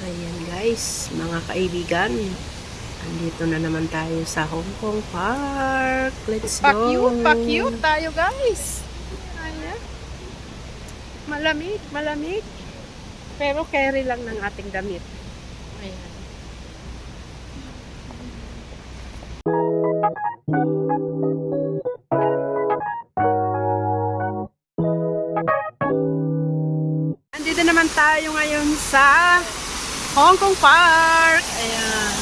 Ayan guys, mga kaibigan. Andito na naman tayo sa Hong Kong Park. Let's go. Pa-cute tayo guys. Ayan. Malamig, malamig. Pero carry lang ng ating damit. Ayan. Andito naman tayo ngayon sa Hong Kong Park. Ayan.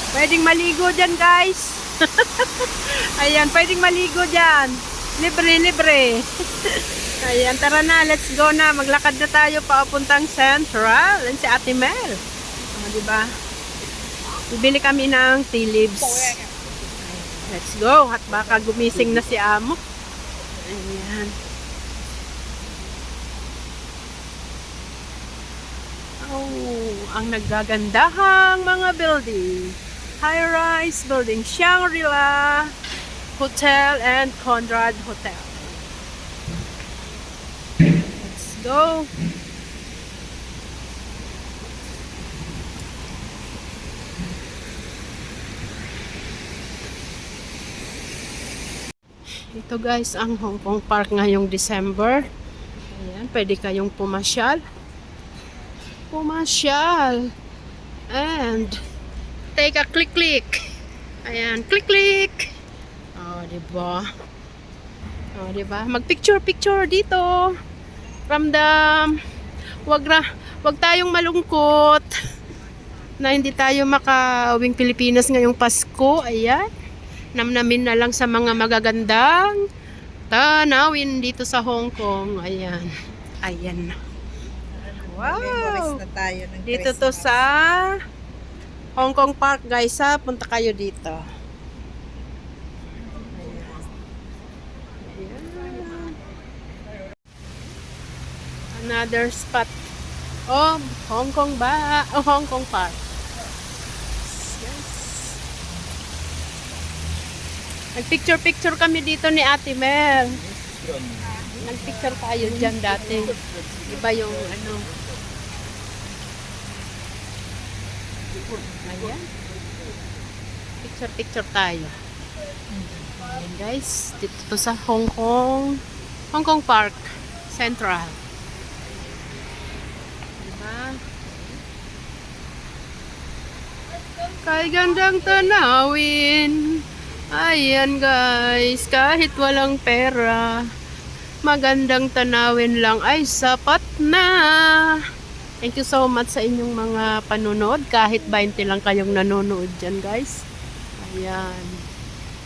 Pwedeng maligo dyan guys. Ayan, pwedeng maligo dyan. Libre, libre. Ayan, tara na, let's go na. Maglakad na tayo papuntang Central. Yan si Ate Mel. Diba? Bibili kami ng tea leaves. Let's go. At baka gumising na si Amo. Ayan. Oh, ang naggagandahang mga building. High-rise building. Shangri-La Hotel and Conrad Hotel. Let's go. Ito guys, ang Hong Kong Park ngayong December. Ayan, pwede kayong pumasyal. Pumasyal. And take a click-click. Ayan, click-click. Oh, diba? Oh, diba? Mag-picture-picture dito. From the... Wag tayong malungkot na hindi tayo makauwing Pilipinas ngayong Pasko. Ayan. Namnamin na lang sa mga magagandang tanawin dito sa Hong Kong. Ayan. Ayan. Wow! Na tayo ng Dito to sa Hong Kong Park guys ha. Punta kayo dito. Ayan. Another spot of Hong Kong Hong Kong Park. Nagpicture-picture kami dito ni Ate Mel. Nagpicture tayo dyan dati. Iba yung ano. Ayan. Picture-picture tayo. Ayan guys. Dito to sa Hong Kong Park Central. Diba? Kay gandang tanawin. Ayan guys, kahit walang pera, magandang tanawin lang ay sapat na. Thank you so much sa inyong mga panunod. Kahit 20 lang kayong nanonood dyan guys. Ayan.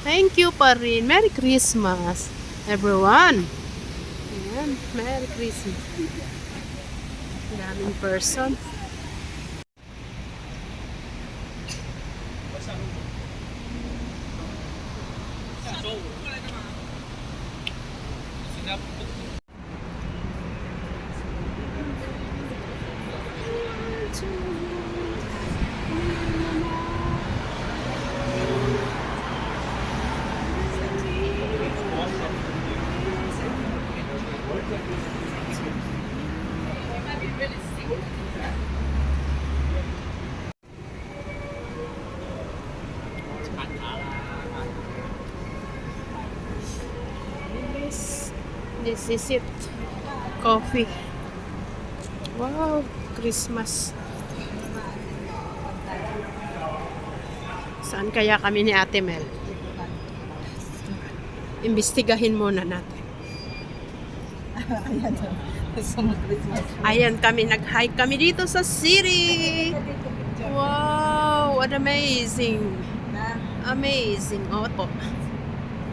Thank you pa rin. Merry Christmas everyone. Ayan, Merry Christmas. Daming person. This is it. Coffee. Wow, Christmas. Saan kaya kami ni Ate Mel? Imbestigahin muna natin. Ayan kami, nag-hike kami dito sa city. Wow, what amazing. Amazing. Oh, po.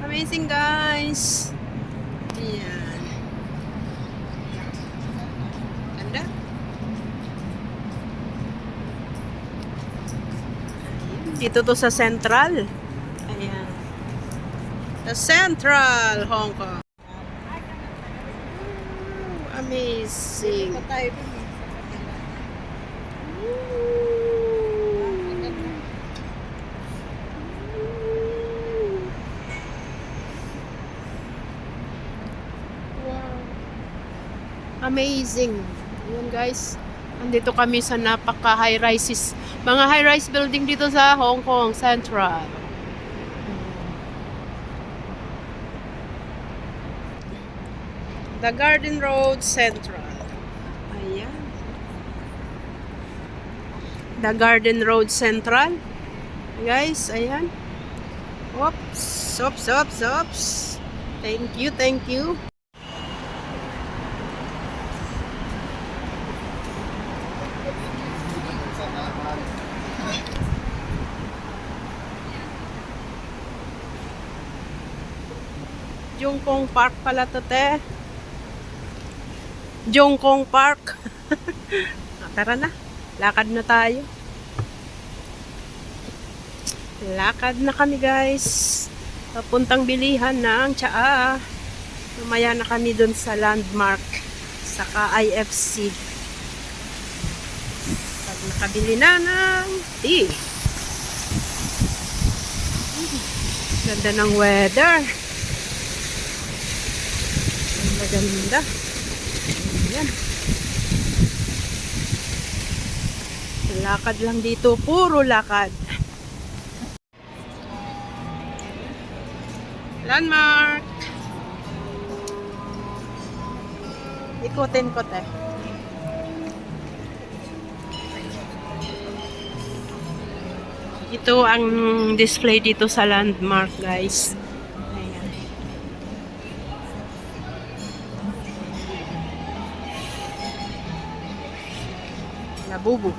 Amazing guys. Ayan. Ganda. Dito to sa Central. Ayan. The Central Hong Kong. Amazing. Amazing. Ayan guys. Andito kami sa napaka high-rises. Mga high-rise building dito sa Hong Kong Central. The Garden Road Central. Ayan. The Garden Road Central. Guys, ayan. Oops, oops, oops, oops. Thank you, thank you. Jungkong Park pala to, te. Jungkong Park. Tara na. Lakad na tayo. Lakad na kami, guys. Papuntang bilihan ng tsaa. Mamaya na kami dun sa landmark. Saka IFC. Pag nakabili na ng tea. Ganda ng weather. Ganda. Ayan. Lakad lang dito. Puro lakad. Landmark. Ikutin ko, te. Ito ang display dito sa landmark, guys. Ayan. Labubu.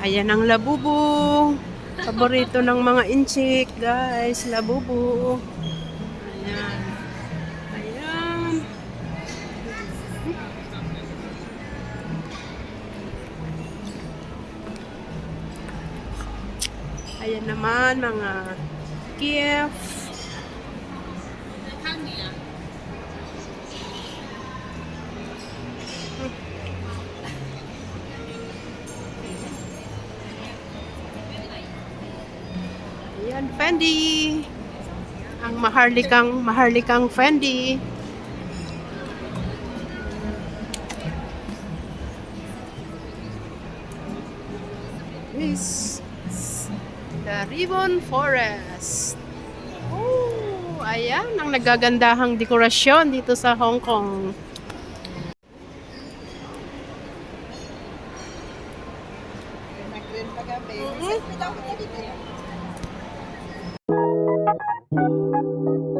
Ayan ang labubu. Paborito ng mga inchik, guys. Labubu. Ayan. Ayan. Ayan naman mga gift. Ayan, Fendi. Ang maharlikang Fendi. This the Ribbon Forest. Oh, ayan ang nagagandahang dekorasyon dito sa Hong Kong. Mm-hmm.